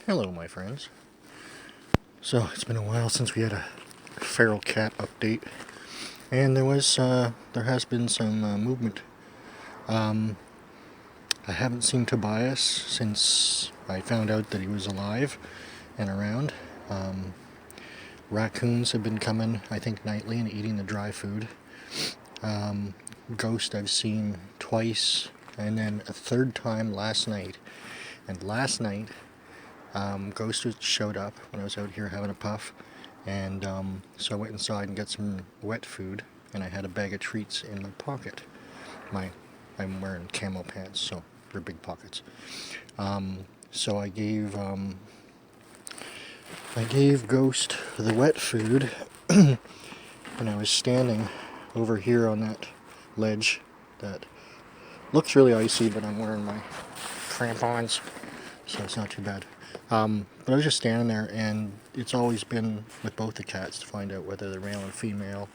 Hello, my friends. So, it's been a while since we had a feral cat update, and there has been some movement. I haven't seen Tobias since I found out that he was alive and around. Raccoons have been coming, I think, nightly and eating the dry food. Ghost I've seen twice, and then a third time last night. And last night, Ghost showed up when I was out here having a puff, and so I went inside and got some wet food, and I had a bag of treats in my pocket. I'm wearing camo pants, so they're big pockets. So I gave Ghost the wet food, and I was standing over here on that ledge that looks really icy, but I'm wearing my crampons, so it's not too bad. But I was just standing there, and it's always been with both the cats to find out whether they're male and female.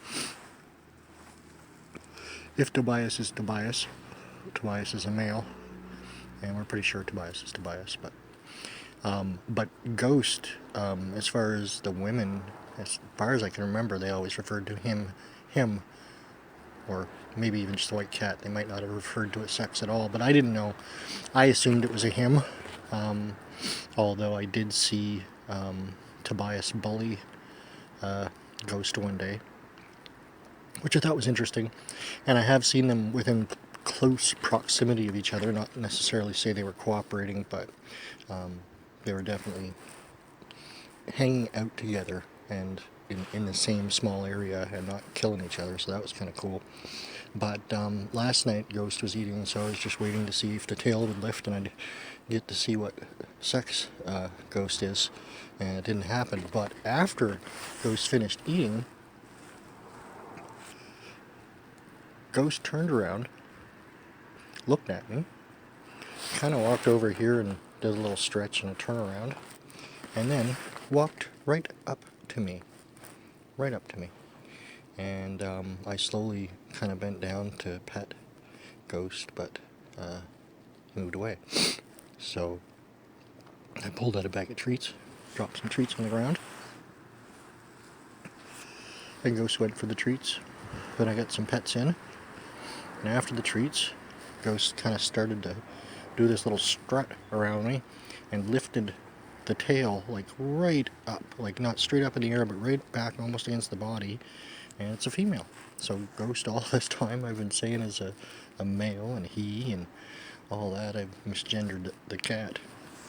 If Tobias is Tobias, Tobias is a male, and we're pretty sure Tobias is Tobias. But Ghost, as far as the women, as far as I can remember, they always referred to him, or maybe even just a white cat. They might not have referred to a sex at all, but I didn't know. I assumed it was a him. Although I did see Tobias bully Ghost one day, which I thought was interesting. And I have seen them within close proximity of each other, not necessarily say they were cooperating, but they were definitely hanging out together and in the same small area and not killing each other, so that was kind of cool. But last night Ghost was eating, so I was just waiting to see if the tail would lift and I'd get to see what sex Ghost is, and it didn't happen. But after Ghost finished eating, Ghost turned around, looked at me, kind of walked over here and did a little stretch and a turnaround, and then walked right up to me. And I slowly kind of bent down to pet Ghost, but he moved away. So I pulled out a bag of treats, dropped some treats on the ground, and Ghost went for the treats. Then I got some pets in, and after the treats, Ghost kind of started to do this little strut around me and lifted the tail like right up, like not straight up in the air, but right back almost against the body, and it's a female. So Ghost, all this time I've been saying is a male and he and all that. I've misgendered the cat,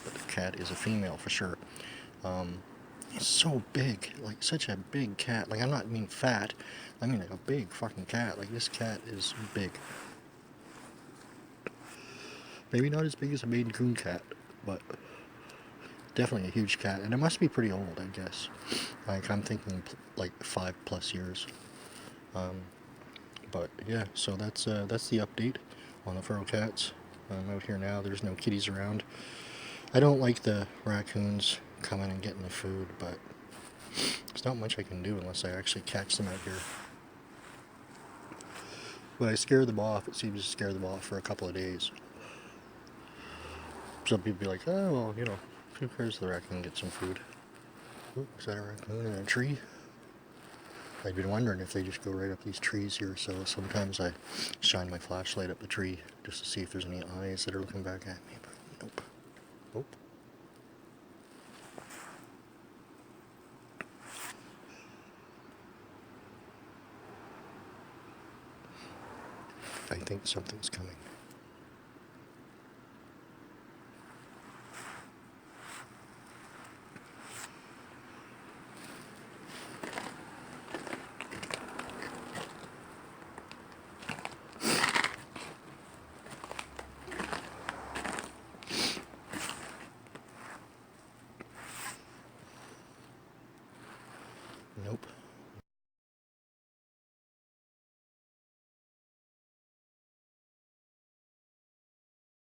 but the cat is a female for sure. It's so big, like such a big cat. Like, I'm not mean fat, I mean like a big fucking cat. Like, this cat is big. Maybe not as big as a Maine Coon cat, but definitely a huge cat, and it must be pretty old, I guess. Like, I'm thinking like 5+ years. But yeah, so that's the update on the feral cats. I'm out here now. There's no kitties around. I don't like the raccoons coming and getting the food, but there's not much I can do unless I actually catch them out here. But I scare them off. It seems to scare them off for a couple of days. Some people be like, oh, well, you know, who cares, the raccoon get some food. Ooh, is that a raccoon in a tree? I've been wondering if they just go right up these trees here, so sometimes I shine my flashlight up the tree just to see if there's any eyes that are looking back at me, but nope. Nope. I think something's coming.